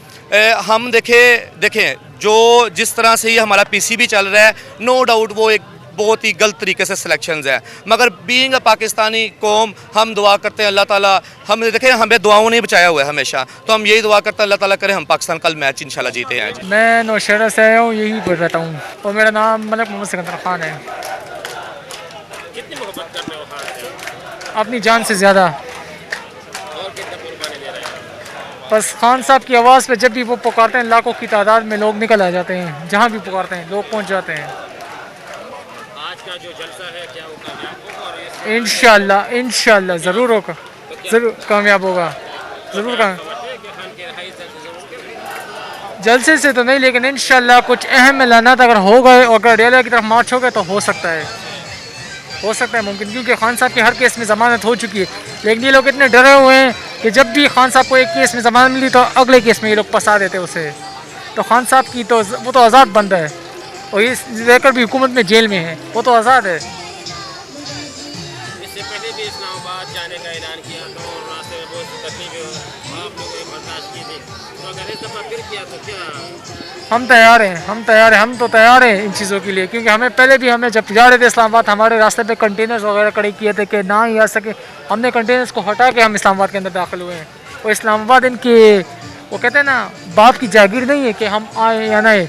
हम देखें जो जिस तरह से ये हमारा पीसीबी चल रहा है, नो डाउट वो एक बहुत ही गलत तरीके से सिलेक्शंस हैं। मगर बीइंग अ पाकिस्तानी कौम हम दुआ करते हैं अल्लाह ताला, हम देखें हमें दुआओं ने बचाया हुआ है हमेशा, तो हम यही दुआ करते हैं अल्लाह ताला करे हम पाकिस्तान कल मैच इंशाल्लाह जीते हैं। मैं नौशहरा से आया हूँ, यही पर रहता हूँ और मेरा नाम मलिक मोहम्मद सिकंदर खान है। कितनी मोहब्बत करते हो खान से? अपनी जान से ज़्यादा। और कितना कुर्बानी दे रहे हैं? बस खान साहब की आवाज़ पे जब भी वो पुकारते हैं लाखों की तादाद में लोग निकल आ जाते हैं, जहाँ भी पुकारते हैं लोग पहुँच जाते हैं। आज का जो जलसा है क्या वो कामयाब होगा? और इंशाल्लाह इंशाल्लाह ज़रूर होगा, ज़रूर कामयाब होगा, ज़रूर कामयाब। समझते हैं कि खान की रिहाई जरूर जलसे से तो नहीं, लेकिन इंशाल्लाह कुछ अहम ऐलानात अगर हो गए और अगर डेला की तरफ मार्च हो गए तो हो सकता है मुमकिन, क्योंकि खान साहब के हर केस में ज़मानत हो चुकी है। लेकिन ये लोग इतने डरे हुए हैं कि जब भी खान साहब को एक केस में ज़मानत मिली तो अगले केस में ये लोग फंसा देते उसे। तो खान साहब की तो वो तो आज़ाद बंदा है और ये रहकर भी हुकूमत में जेल में है, वो तो आज़ाद है। इससे पहले भी इस्लामाबाद जाने का ऐलान किया था और रास्ते में बहुत सी तकलीफें आप लोगों ने बर्दाश्त की थी, तो अगर इस दफ़ा फिर किया तो क्या? हम तैयार हैं, हम तो तैयार हैं इन चीज़ों के लिए, क्योंकि हमें पहले भी हमें जब जा रहे थे इस्लामाबाद हमारे रास्ते पे कंटेनर्स वगैरह खड़े किए थे कि ना ही आ सके, हमने कंटेनर्स को हटा के हम इस्लामाबाद के अंदर दाखिल हुए हैं। और इस्लामाबाद इनके वो कहते हैं ना बाप की जागीर नहीं है कि हम आए या नहीं,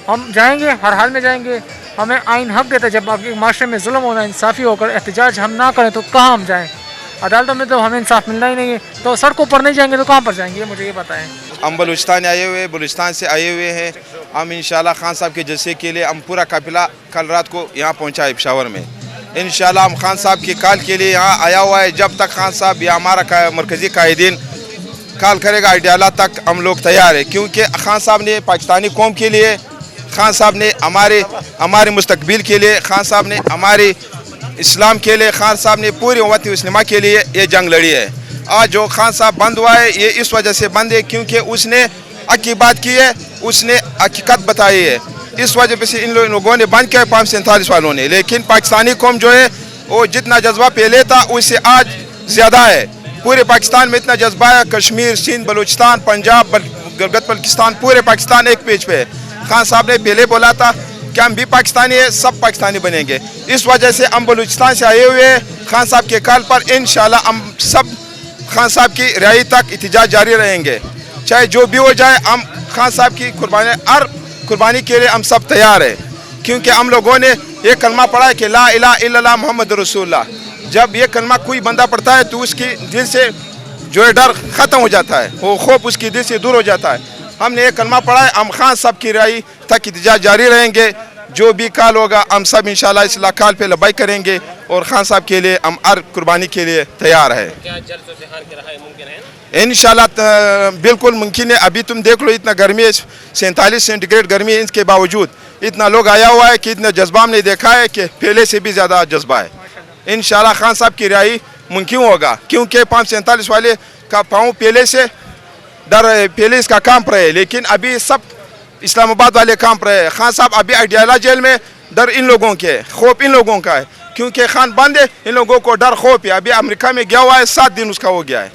हम जाएंगे, हर हाल में जाएंगे। हमें आइन हक देता है जब आपके माशरे में जुल्म होना इंसाफ़ी होकर एहतजाज हम ना करें तो कहाँ हम जाएँ? अदालतों में तो हमें इंसाफ मिलना ही नहीं है, तो सड़कों पर नहीं जाएंगे तो कहाँ पर जाएंगे? मुझे ये बताएं। हम बलूचिस्तान आए हुए, बलूचिस्तान से आए हुए हैं। हम इंशाल्लाह खान साहब के जलसे के लिए हम पूरा काफिला कल रात को यहाँ पहुँचा है पेशावर में। इंशाल्लाह हम खान साहब की कॉल के लिए यहाँ आया हुआ है। जब तक खान साहब या हमारा मरकज़ी कायदीन कॉल करेगा अडियाला तक हम लोग तैयार है, क्योंकि खान साहब ने पाकिस्तानी कौम के लिए, खान साहब ने हमारे मुस्तकबिल के लिए, खान साहब ने हमारे इस्लाम के लिए, खान साहब ने पूरी उम्मत मुस्लिमा के लिए ये जंग लड़ी है। आज जो खान साहब बंद हुआ है ये इस वजह से बंद है क्योंकि उसने हक की बात की है, उसने हकीकत बताई है। इस वजह से इन लोगों ने बंद किया 547 वालों ने। लेकिन पाकिस्तानी कौम जो है वो जितना जज्बा पहले था उससे आज ज़्यादा है। पूरे पाकिस्तान में इतना जज्बा है, कश्मीर, सिंध, बलूचिस्तान, पंजाब, गिलगित बल्तिस्तान, पूरे पाकिस्तान एक पेज पे है। खान साहब ने पहले बोला था कि हम भी पाकिस्तानी है, सब पाकिस्तानी बनेंगे। इस वजह से हम बलूचिस्तान से आए हुए हैं खान साहब के कॉल पर। इंशाल्लाह हम सब खान साहब की रिहाई तक एहतजाज जारी रहेंगे, चाहे जो भी हो जाए। हम खान साहब की कुर्बानी के लिए हम सब तैयार है, क्योंकि हम लोगों ने ये कलमा पढ़ा है कि ला इलाहा इल्लल्लाह मोहम्मद रसूलुल्लाह। जब ये कलमा कोई बंदा पढ़ता है तो उसकी दिल से जो है डर ख़त्म हो जाता है, वो खौफ उसकी दिल से दूर हो जाता है। हमने ये कलमा पढ़ा है, हम खान साहब की रिहाई तक एहतजाज जारी रहेंगे। जो भी कॉल होगा हम सब इंशाल्लाह इस कॉल पे लबाई करेंगे और खान साहब के लिए हम हर कुर्बानी के लिए तैयार है। क्या जल्द से खान की रिहाई मुमकिन है? इंशाल्लाह बिल्कुल मुमकिन है। अभी तुम देख लो इतना गर्मी है, 47 सेंटीग्रेड गर्मी है, इसके बावजूद इतना लोग आया हुआ है कि इतना जज्बा हमने देखा है कि पहले से भी ज़्यादा जज्बा है। इंशाल्लाह खान साहब की रिहाई मुमकिन होगा, क्योंकि 547 वाले का पाँव पहले इसका कांप रहे, लेकिन अभी सब इस्लामाबाद वाले कांप रहे। खान साहब अभी अडियाला जेल में, डर इन लोगों के, खौफ इन लोगों का है, क्योंकि खान बंद है, इन लोगों को डर खौफ है। अभी अमेरिका में गया हुआ है, 7 दिन उसका हो गया है।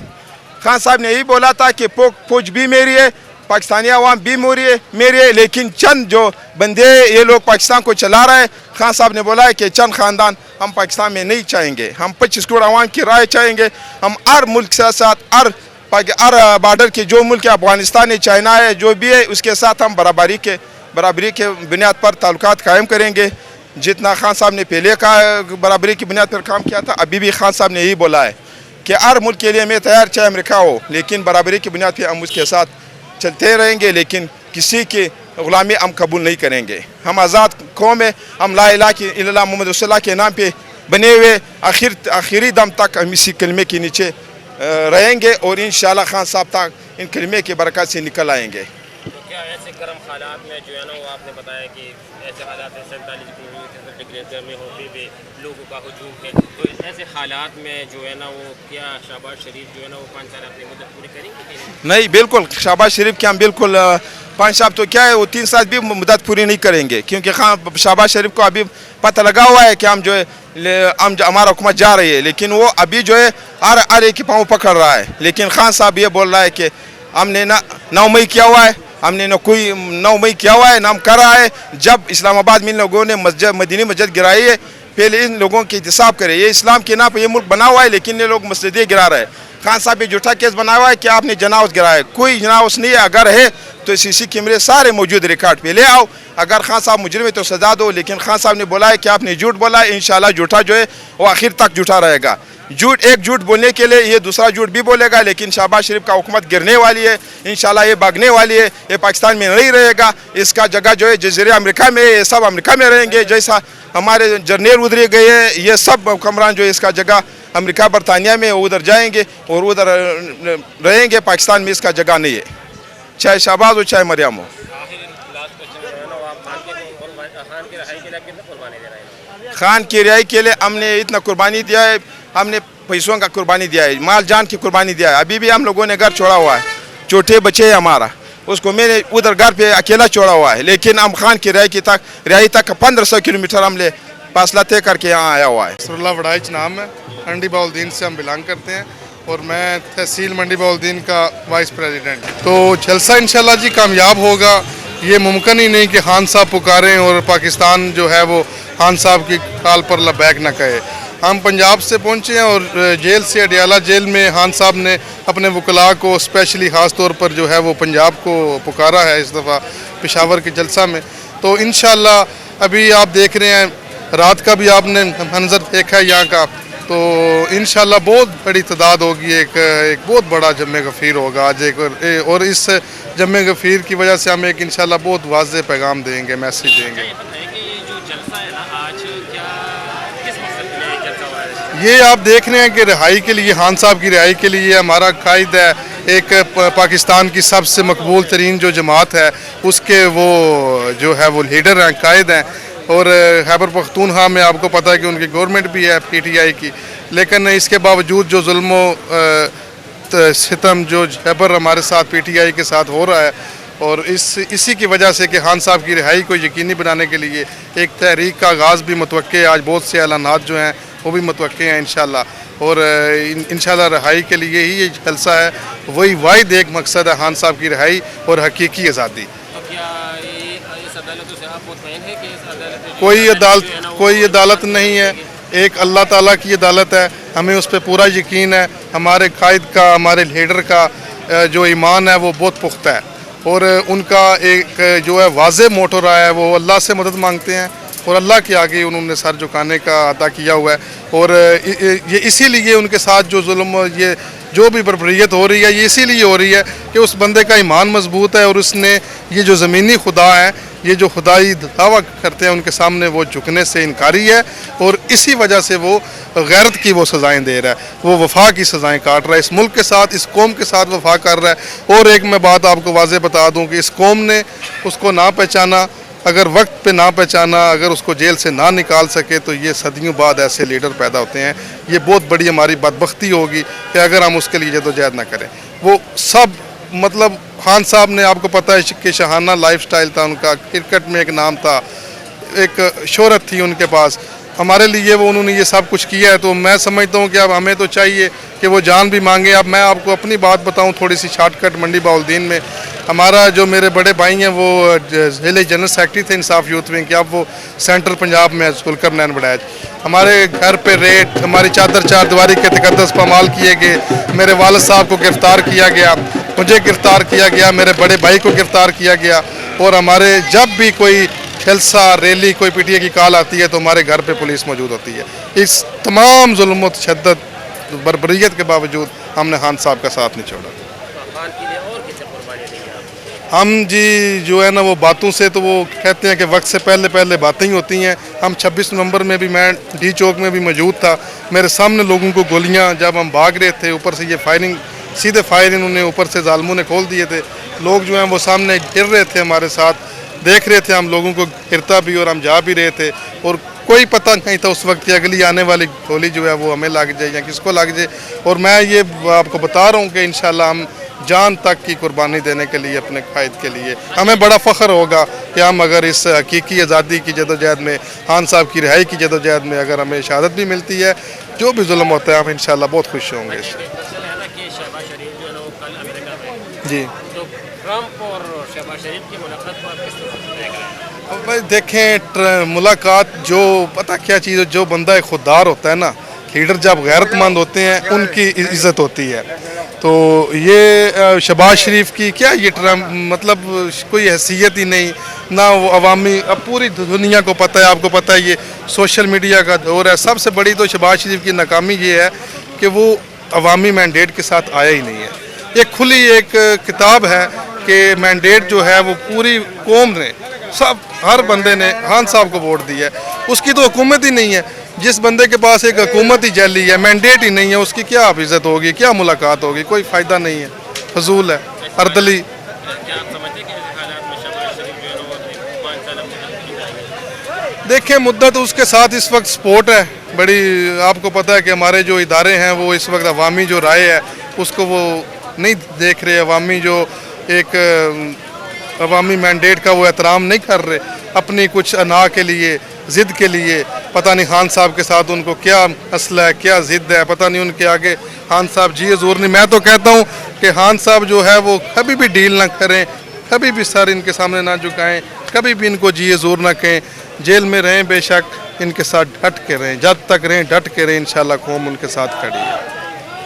खान साहब ने यही बोला था कि फौज भी मेरी है, पाकिस्तानी अवाम भी मेरी है, लेकिन चंद जो बंदे ये लोग पाकिस्तान को चला रहे हैं, खान साहब ने बोला है कि चंद ख़ानदान हम पाकिस्तान में नहीं चाहेंगे, हम 25 करोड़ अवाम की राय चाहेंगे। हम हर मुल्क के साथ, हर बॉर्डर के जो मुल्क है, अफगानिस्तान है, चाइना है, जो भी है उसके साथ हम बराबरी के बुनियाद पर ताल्लुकात कायम करेंगे। जितना खान साहब ने पहले का बराबरी की बुनियाद पर काम किया था, अभी भी खान साहब ने यही बोला है कि हर मुल्क के लिए मैं तैयार, चाहे अमेरिका हो, लेकिन बराबरी की बुनियाद पर हम उसके साथ चलते रहेंगे, लेकिन किसी की ग़ुलामी हम कबूल नहीं करेंगे। हम आज़ाद कौम है, हम ला इलाहा इल्लल्लाह मोहम्मद रसूलुल्लाह के नाम पे बने हुए आखिरी दम तक हम इसी कलमे के नीचे रहेंगे और इंशाल्लाह खान साहब तक इन कलमे की बरकत से निकल आएंगे। तो क्या ऐसे गर्म हालात में जो है ना, वो आपने बताया कि ऐसे हालात में 47 डिग्री गर्मी होती भी लोगों का हुजूम है, तो ऐसे हालात में जो है ना वो क्या शहबाज शरीफ जो है ना वो 5 साल अपनी मुद्दत पूरी करेंगे? नहीं, बिल्कुल शहबाज शरीफ के हम बिल्कुल 5 साल तो क्या है, वो 3 साल भी मुद्दत पूरी नहीं करेंगे, क्योंकि शहबाज शरीफ को अभी पता लगा हुआ है कि हम जो है हमारा हुकूमत जा रही है, लेकिन वो अभी जो है हर एक पाँव पकड़ रहा है। लेकिन खान साहब ये बोल रहा है कि हमने 9 मई किया हुआ है, हमने न कोई 9 मई किया हुआ है ना हम कर रहा है। जब इस्लामाबाद में इन लोगों ने मदीनी मस्जिद गिराई है, पहले इन लोगों की एहतसाब करें। ये इस्लाम के नाम पर ये मुल्क बना हुआ है, लेकिन ये लोग मस्जिदें गिरा रहे हैं। खान साहब पे झूठा केस बना हुआ है कि आपने जनाउस गिराया, कोई जनाउस नहीं है। अगर है तो सीसी कैमरे सारे मौजूद रिकॉर्ड पे ले आओ। अगर खान साहब मुजरिम है तो सजा दो, लेकिन खान साहब ने बोला है कि आपने झूठ बोला है। इंशाल्लाह झूठा जो है वो आखिर तक झूठा रहेगा। एक झूठ बोलने के लिए ये दूसरा झूठ भी बोलेगा, लेकिन शहबाज शरीफ का हुकूमत गिरने वाली है। इंशाल्लाह ये भागने वाली है, ये पाकिस्तान में नहीं रहेगा। इसका जगह जो है जजीरे अमेरिका में, ये सब अमेरिका में रहेंगे। जैसा हमारे जर्नल उधर गए हैं, ये सब हुक्मरान जो है इसका जगह अमेरिका बरतानिया में उधर जाएंगे और उधर रहेंगे। पाकिस्तान में इसका जगह नहीं है, चाहे शहबाज हो चाहे मरियम हो। खान की रिहाई के लिए हमने इतना कुर्बानी दिया है, हमने पैसों का कुर्बानी दिया है, माल जान की कुर्बानी दिया है। अभी भी हम लोगों ने घर छोड़ा हुआ है, छोटे बच्चे हमारा, उसको मैंने उधर घर पे अकेला छोड़ा हुआ है। लेकिन हम खान की रिहाई तक 1500 किलोमीटर हमने फासला तय करके यहाँ आया हुआ है। सरला वड़ाइच नाम है, मंडी बाउलदीन से हम बिलोंग करते हैं और मैं तहसील मंडी बाउलदीन का वाइस प्रेसिडेंट। तो जलसा इंशाल्लाह जी कामयाब होगा। ये मुमकिन ही नहीं कि खान साहब पुकारें और पाकिस्तान जो है वो खान साहब की काल पर लबैक न कहे। हम पंजाब से पहुँचे हैं और जेल से अडियाला जेल में खान साहब ने अपने वकला को स्पेशली ख़ास तौर पर जो है वो पंजाब को पुकारा है इस दफ़ा पेशावर के जलसा में। तो इंशाल्लाह अभी आप देख रहे हैं, रात का भी आपने मंजर देखा है यहाँ का, तो इंशाल्लाह बहुत बड़ी तादाद होगी। एक बहुत बड़ा जम्मे गफ़ीर होगा आज और इस जम्मे गफ़ीर की वजह से हम एक इंशाल्लाह बहुत वाज़ेह पैगाम देंगे, मैसेज देंगे। ये आप देख रहे हैं कि रिहाई के लिए, खान साहब की रिहाई के लिए हमारा कायद है। एक पाकिस्तान की सबसे मकबूल तरीन जो जमात है उसके वो जो है वो लीडर हैं, कायद हैं। और खैबर पख्तूनख्वा में आपको पता है कि उनकी गवर्नमेंट भी है PTI की, लेकिन इसके बावजूद जो जुल्म सितम जो जबर हमारे साथ PTI के साथ हो रहा है, और इसी की वजह से कि खान साहब की रिहाई को यकीनी बनाने के लिए एक तहरीक का आगाज़ भी मुतवक्के है। आज बहुत से ऐलानात जो हैं वो भी मुतवक्के हैं इंशाल्लाह। और इंशाल्लाह रिहाई के लिए ही ये जलसा है, वही वाहिद एक मकसद है, खान साहब की रिहाई और हकीकी आज़ादी। कोई अदालत नहीं है, एक अल्लाह ताला की अदालत है। हमें उस पर पूरा यकीन है। हमारे कायद का, हमारे लीडर का जो ईमान है वो बहुत पुख्ता है और उनका एक जो है वाज़ेह मोटो रहा है, वो अल्लाह से मदद मांगते हैं और अल्लाह के आगे उन्होंने सर झुकाने का अदा किया हुआ है। और ये इसीलिए उनके साथ जो जुल्म, ये जो भी बर्बरियत हो रही है, ये इसीलिए हो रही है कि उस बंदे का ईमान मजबूत है और उसने ये जो ज़मीनी खुदा है, ये जो खुदाई दावा करते हैं उनके सामने वो झुकने से इनकारी है और इसी वजह से वो गैरत की वो सज़ाएं दे रहा है, वो वफा की सज़ाएं काट रहा है, इस मुल्क के साथ, इस कौम के साथ वफा कर रहा है। और एक मैं बात आपको वाज़ेह बता दूं कि इस कौम ने उसको ना पहचाना, अगर वक्त पे ना पहचाना, अगर उसको जेल से ना निकाल सके तो ये सदियों बाद ऐसे लीडर पैदा होते हैं। ये बहुत बड़ी हमारी बदबख्ती होगी कि अगर हम उसके लिए जदोजहद ना करें। वो सब मतलब खान साहब ने, आपको पता है कि शहाना लाइफस्टाइल था उनका, क्रिकेट में एक नाम था, एक शोहरत थी उनके पास। हमारे लिए वो उन्होंने ये सब कुछ किया है, तो मैं समझता हूँ कि अब हमें तो चाहिए कि वो जान भी मांगे। अब मैं आपको अपनी बात बताऊँ थोड़ी सी शॉर्टकट, मंडी बाउलदीन में हमारा जो मेरे बड़े भाई हैं वो ज़िले जनरल सेक्रेटरी थे इंसाफ यूथ विंग के, अब वो सेंट्रल पंजाब में जुल्कर नैन बड़ैच। हमारे घर पे रेड, हमारी चादर चार दीवारी के तकद्दस पामाल किए गए, मेरे वालिद साहब को गिरफ़्तार किया गया, मुझे गिरफ़्तार किया गया, मेरे बड़े भाई को गिरफ़्तार किया गया। और हमारे जब भी कोई जलसा, रैली, कोई PTI की कॉल आती है तो हमारे घर पे पुलिस मौजूद होती है। इस तमाम जुल्म तशद्दुद बर्बरियत के बावजूद हमने खान साहब का साथ नहीं छोड़ा। हम जी जो है ना वो बातों से, तो वो कहते हैं कि वक्त से पहले पहले बातें ही होती हैं। हम 26 नवंबर में भी, मैं D चौक में भी मौजूद था, मेरे सामने लोगों को गोलियां, जब हम भाग रहे थे ऊपर से ये फायरिंग, सीधे फायर इन्होंने ऊपर से जालमों ने खोल दिए थे। लोग जो हैं वो सामने गिर रहे थे, हमारे साथ देख रहे थे हम लोगों को गिरता भी और हम जा भी रहे थे और कोई पता नहीं था उस वक्त की अगली आने वाली गोली जो है वो हमें लग जाए या किसको लग जाए। और मैं ये आपको बता रहा हूँ कि इंशाल्लाह हम जान तक की कुर्बानी देने के लिए, अपने कायद के लिए, हमें बड़ा फ़ख्र होगा कि हम अगर इस हकीकी आज़ादी की जदोजहद में, खान साहब की रिहाई की जदोजहद में अगर हमें शहादत भी मिलती है, जो भी जुल्म होता है, हम इंशाल्लाह बहुत खुश होंगे। जी। तो ट्रंप और शहबाज शरीफ की मुलाकात को आप किस तरह से देख रहे हैं? अब भाई देखें मुलाकात जो पता क्या चीज़ है, जो बंदा खुददार होता है ना, लीडर जब गैरतमंद होते हैं उनकी इज़्ज़त होती है। तो ये शहबाज शरीफ की क्या ये ट्रम्प मतलब कोई हैसियत ही नहीं ना, वो अवामी अब पूरी दुनिया को पता है, आपको पता है ये सोशल मीडिया का दौर है। सबसे बड़ी तो शहबाज शरीफ की नाकामी ये है कि वो अवामी मैंडेट के साथ आया ही नहीं है। एक खुली एक किताब है कि मैंडेट जो है वो पूरी कौम ने सब हर बंदे ने खान साहब को वोट दिया है, उसकी तो हुकूमत ही नहीं है। जिस बंदे के पास एक हुकूमत ही जैली है, मैंडेट ही नहीं है, उसकी क्या इज्जत होगी, क्या मुलाकात होगी, कोई फ़ायदा नहीं है, फजूल है, अर्दली। क्या आप समझते हैं कि ऐसे हालात में शहबाज शरीफ जो है ना वो अपनी 5 साल मुद्दत नहीं जाएंगे? देखिए मुद्दत उसके साथ इस वक्त सपोर्ट है बड़ी, आपको पता है कि हमारे जो इदारे हैं वो इस वक्त अवामी जो राय है उसको वो नहीं देख रहे, अवामी जो एक अवामी मैंडेट का वो एहतराम नहीं कर रहे, अपनी कुछ अना के लिए ज़िद के लिए। पता नहीं खान साहब के साथ उनको क्या मसला है, क्या ज़िद है, पता नहीं उनके आगे खान साहब जी ज़ोर नहीं। मैं तो कहता हूँ कि खान साहब जो है वो कभी भी डील ना करें, कभी भी सर इनके सामने ना झुकाएं, कभी भी इनको जी ज़ोर ना कहें, जेल में रहें बेशक, इनके साथ डट के रहें, जब तक रहें डट के रहें, इंशाल्लाह कौम उनके साथ खड़ी है।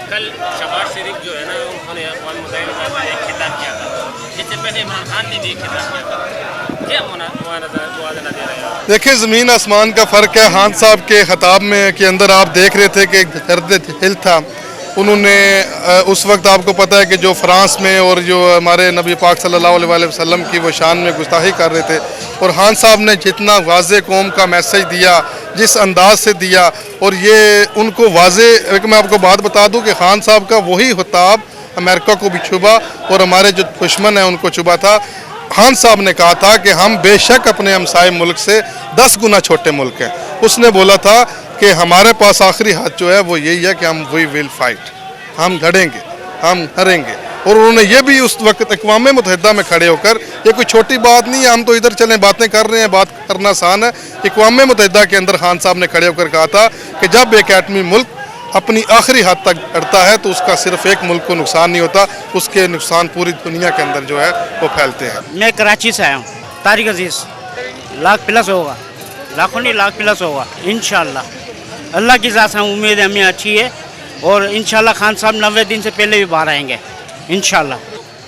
कल शहबाज शरीफ जो है ना उन्होंने अक़वाम मुत्तहिदा में एक खिताब किया था, जिससे पहले इमरान खान ने भी एक खिताब किया था। क्या मुआवजा दे रहे हैं? देखिए ज़मीन आसमान का फ़र्क है। खान साहब के ख़िताब में के अंदर आप देख रहे थे कि दर्द दिल था। उन्होंने उस वक्त आपको पता है कि जो फ्रांस में और जो हमारे नबी पाक सल्लल्लाहु अलैहि वसल्लम की वो शान में गुस्ताखी कर रहे थे, और खान साहब ने जितना वाज़े कौम का मैसेज दिया, जिस अंदाज से दिया, और ये उनको वाज़े एक मैं आपको बात बता दूं कि खान साहब का वही खिताब अमेरिका को भी छुबा और हमारे जो दुश्मन हैं उनको छुबा था। खान साहब ने कहा था कि हम बेशक अपने हमसाए मुल्क से 10 गुना छोटे मुल्क हैं। उसने बोला था कि हमारे पास आखिरी हाथ जो है वो यही है कि हम वी विल फाइट, हम लड़ेंगे, हम हारेंगे। और उन्होंने ये भी उस वक्त अक़वाम मुत्तहिदा में खड़े होकर, ये कोई छोटी बात नहीं है, हम तो इधर चलें बातें कर रहे हैं, बात करना आसान है। अक़वाम मुत्तहिदा के अंदर खान साहब ने खड़े होकर कहा था कि जब एक एटमी मुल्क अपनी आखिरी हद तक लड़ता है तो उसका सिर्फ एक मुल्क को नुकसान नहीं होता, उसके नुकसान पूरी दुनिया के अंदर जो है वो फैलते हैं। मैं कराची से आया हूँ, तारिक अजीज़, लाख प्लस होगा, लाखों नहीं लाख प्लस होगा इंशाल्लाह। अल्लाह की ज़ात से उम्मीद हमें अच्छी है, और इंशाल्लाह खान साहब 90 दिन से पहले भी बाहर आएंगे इंशाल्लाह।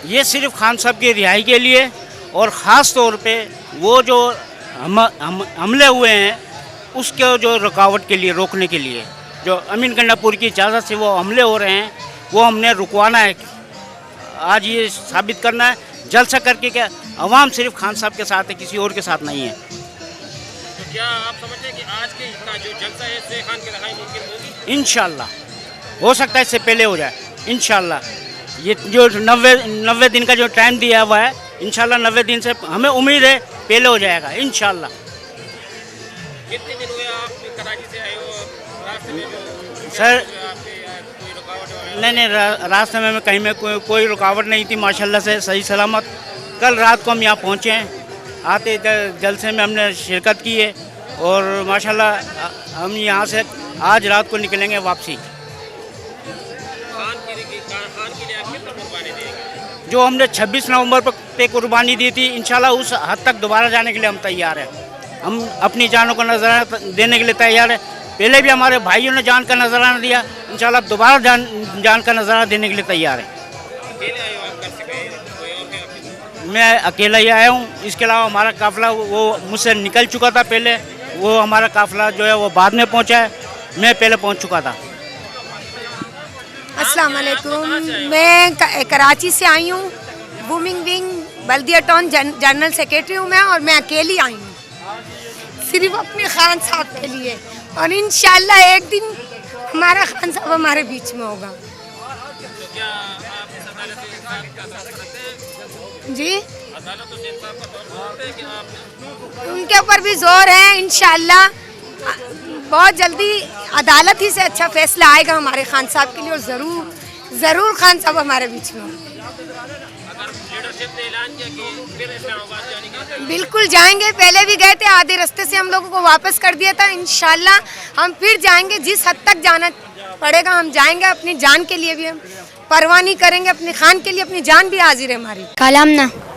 ये सिर्फ खान साहब की रिहाई के लिए, और ख़ास तौर पे वो जो हमले हुए हैं उसके जो रुकावट के लिए, रोकने के लिए, जो अमीन गंडापुर की इजाज़त से वो हमले हो रहे हैं, वो हमने रुकवाना है। आज ये साबित करना है जलसा करके कि अवाम सिर्फ खान साहब के साथ है, किसी और के साथ नहीं है। तो क्या आप समझते हैं कि आज का जो जलसा है इससे खान की रहाई मुमकिन होगी? इंशाल्लाह हो सकता है इससे पहले हो जाए इंशाल्लाह। ये जो 90 दिन का जो टाइम दिया हुआ है, इंशाल्लाह 90 दिन से हमें उम्मीद है पहले हो जाएगा इंशाल्लाह। कितने दिन हुए आप कराची से आए हो? रास्ते में सर कोई रुकावट? नहीं, रास्ते में कहीं में कोई रुकावट नहीं थी, माशाल्लाह से सही सलामत। कल रात को हम यहाँ पहुँचे हैं, आते जलसे में हमने शिरकत की है, और माशाल्लाह हम यहाँ से आज रात को निकलेंगे वापसी। खान के लिए आप कितना कुर्बानी देंगे? जो हमने 26 नवंबर पे कुर्बानी दी थी, इंशाल्लाह उस हद तक दोबारा जाने के लिए हम तैयार हैं। हम अपनी जानों का नजराना देने के लिए तैयार है। पहले भी हमारे भाइयों ने जान का नजराना दिया, इंशाल्लाह दोबारा जान का नजराना देने के लिए तैयार है। मैं अकेला ही आया हूँ, इसके अलावा हमारा काफ़िला वो मुझसे निकल चुका था पहले, वो हमारा काफ़िला जो है वो बाद में पहुँचा है, मैं पहले पहुँच चुका था। अस्सलाम वालेकुम, मैं कराची से आई हूँ, बूमिंग विंग बल्दिया टाउन जनरल सेक्रेटरी हूँ मैं, और मैं अकेली आई हूँ सिर्फ अपने खान साहब के लिए, और इंशाल्लाह एक दिन हमारा खान साहब हमारे बीच में होगा। तो क्या आप इस अदालत से इंसाफ का दावा करते हैं? जी, अदालतों से इंसाफ का दावा करते हैं कि आप? उनके ऊपर भी जोर है, इंशाल्लाह बहुत जल्दी अदालत ही से अच्छा फैसला आएगा हमारे खान साहब के लिए, और ज़रूर खान साहब हमारे बीच में। लीडरशिप ने ऐलान किया कि फिर इस्लामाबाद जाने का? बिल्कुल जाएंगे, पहले भी गए थे, आधे रास्ते से हम लोगों को वापस कर दिया था। इंशाल्लाह हम फिर जाएंगे, जिस हद तक जाना पड़ेगा हम जाएंगे, अपनी जान के लिए भी हम परवाह नहीं करेंगे, अपनी खान के लिए अपनी जान भी हाजिर है हमारी। कालामना